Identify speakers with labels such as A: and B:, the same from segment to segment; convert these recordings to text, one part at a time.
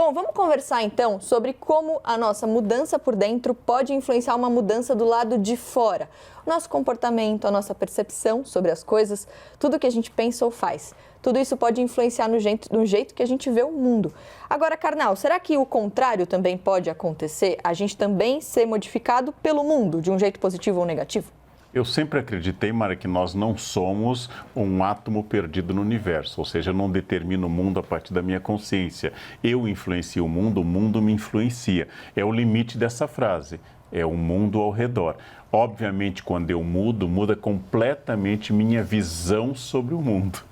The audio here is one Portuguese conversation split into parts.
A: Bom, vamos conversar então sobre como a nossa mudança por dentro pode influenciar uma mudança do lado de fora. O nosso comportamento, a nossa percepção sobre as coisas, tudo que a gente pensa ou faz. Tudo isso pode influenciar no jeito que a gente vê o mundo. Agora, Karnal, será que o contrário também pode acontecer? A gente também ser modificado pelo mundo, de um jeito positivo ou negativo?
B: Eu sempre acreditei, Mara, que nós não somos um átomo perdido no universo, ou seja, eu não determino o mundo a partir da minha consciência. Eu influencio o mundo me influencia. É o limite dessa frase, é o mundo ao redor. Obviamente, quando eu mudo, muda completamente minha visão sobre o mundo.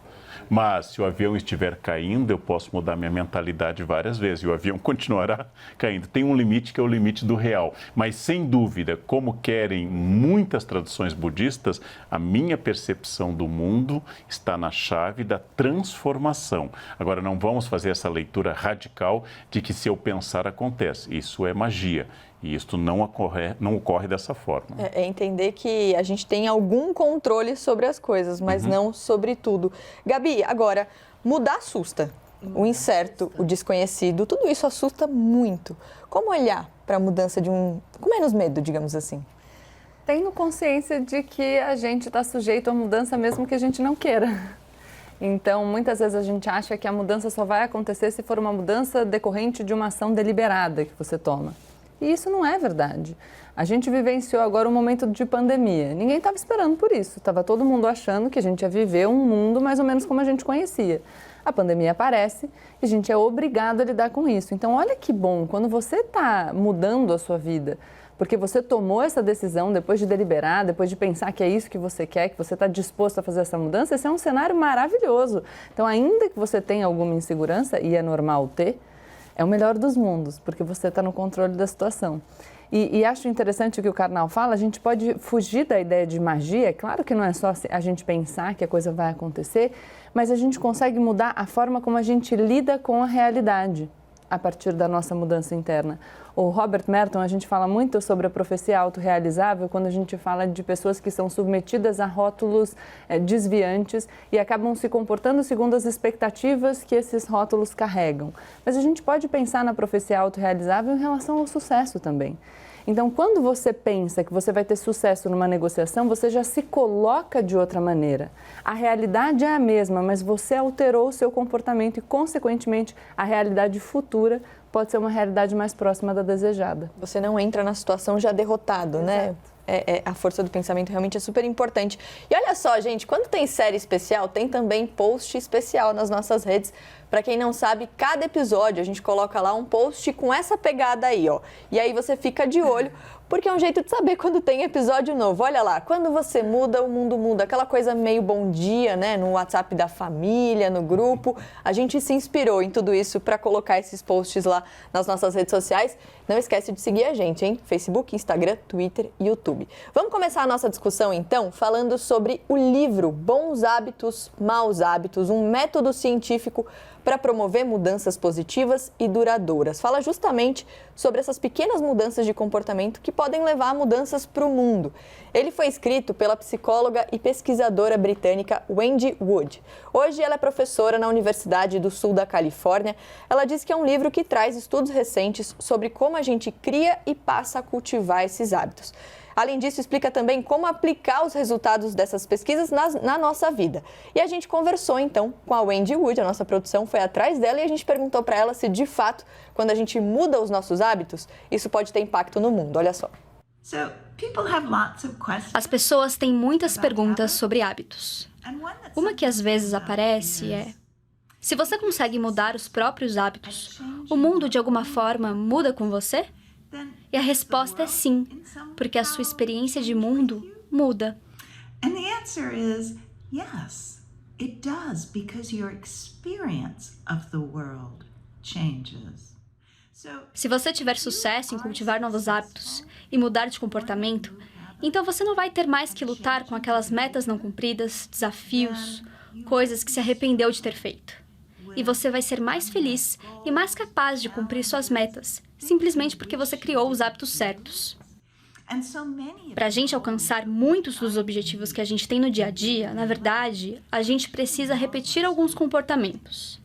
B: Mas se o avião estiver caindo, eu posso mudar minha mentalidade várias vezes e o avião continuará caindo. Tem um limite que é o limite do real. Mas, sem dúvida, como querem muitas tradições budistas, a minha percepção do mundo está na chave da transformação. Agora, não vamos fazer essa leitura radical de que se eu pensar, acontece. Isso é magia. E isto não ocorre dessa forma.
A: É entender que a gente tem algum controle sobre as coisas, mas não sobre tudo. Gabi, agora, mudar assusta. O incerto, o desconhecido, tudo isso assusta muito. Como olhar para a mudança com menos medo, digamos assim?
C: Tendo consciência de que a gente está sujeito à mudança mesmo que a gente não queira. Então, muitas vezes a gente acha que a mudança só vai acontecer se for uma mudança decorrente de uma ação deliberada que você toma. E isso não é verdade. A gente vivenciou agora um momento de pandemia. Ninguém estava esperando por isso. Estava todo mundo achando que a gente ia viver um mundo mais ou menos como a gente conhecia. A pandemia aparece e a gente é obrigado a lidar com isso. Então, olha que bom, quando você está mudando a sua vida, porque você tomou essa decisão depois de deliberar, depois de pensar que é isso que você quer, que você está disposto a fazer essa mudança, esse é um cenário maravilhoso. Então, ainda que você tenha alguma insegurança, e é normal ter, é o melhor dos mundos, porque você está no controle da situação. E acho interessante o que o Karnal fala, a gente pode fugir da ideia de magia, é claro que não é só a gente pensar que a coisa vai acontecer, mas a gente consegue mudar a forma como a gente lida com a realidade a partir da nossa mudança interna. O Robert Merton, a gente fala muito sobre a profecia autorrealizável quando a gente fala de pessoas que são submetidas a rótulos desviantes e acabam se comportando segundo as expectativas que esses rótulos carregam. Mas a gente pode pensar na profecia autorrealizável em relação ao sucesso também. Então, quando você pensa que você vai ter sucesso numa negociação, você já se coloca de outra maneira. A realidade é a mesma, mas você alterou o seu comportamento e, consequentemente, a realidade futura pode ser uma realidade mais próxima da desejada.
A: Você não entra na situação já derrotado, né? A força do pensamento realmente é super importante. E olha só, gente, quando tem série especial, tem também post especial nas nossas redes. Para quem não sabe, cada episódio a gente coloca lá um post com essa pegada aí, ó. E aí você fica de olho, porque é um jeito de saber quando tem episódio novo. Olha lá, quando você muda, o mundo muda. Aquela coisa meio bom dia, né? No WhatsApp da família, no grupo. A gente se inspirou em tudo isso para colocar esses posts lá nas nossas redes sociais. Não esquece de seguir a gente, hein? Facebook, Instagram, Twitter e YouTube. Vamos começar a nossa discussão, então, falando sobre o livro Bons Hábitos, Maus Hábitos, um método científico para promover mudanças positivas e duradouras. Fala justamente sobre essas pequenas mudanças de comportamento que podem levar a mudanças para o mundo. Ele foi escrito pela psicóloga e pesquisadora britânica Wendy Wood. Hoje ela é professora na Universidade do Sul da Califórnia. Ela diz que é um livro que traz estudos recentes sobre como a gente cria e passa a cultivar esses hábitos. Além disso, explica também como aplicar os resultados dessas pesquisas na nossa vida. E a gente conversou, então, com a Wendy Wood, a nossa produção foi atrás dela e a gente perguntou para ela se, de fato, quando a gente muda os nossos hábitos, isso pode ter impacto no mundo. Olha só.
D: As pessoas têm muitas perguntas sobre hábitos. Uma que às vezes aparece é: se você consegue mudar os próprios hábitos, o mundo de alguma forma muda com você? E a resposta é sim, porque a sua experiência de mundo muda.
E: And the answer is yes, it does, because your experience of the world changes.
D: Se você tiver sucesso em cultivar novos hábitos e mudar de comportamento, então você não vai ter mais que lutar com aquelas metas não cumpridas, desafios, coisas que se arrependeu de ter feito. E você vai ser mais feliz e mais capaz de cumprir suas metas, simplesmente porque você criou os hábitos certos. Para a gente alcançar muitos dos objetivos que a gente tem no dia a dia, na verdade, a gente precisa repetir alguns comportamentos.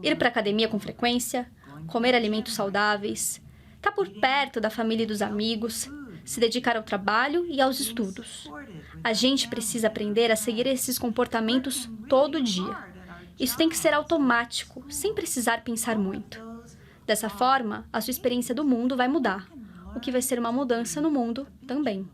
D: Ir para a academia com frequência, comer alimentos saudáveis, estar por perto da família e dos amigos, se dedicar ao trabalho e aos estudos. A gente precisa aprender a seguir esses comportamentos todo dia. Isso tem que ser automático, sem precisar pensar muito. Dessa forma, a sua experiência do mundo vai mudar, o que vai ser uma mudança no mundo também.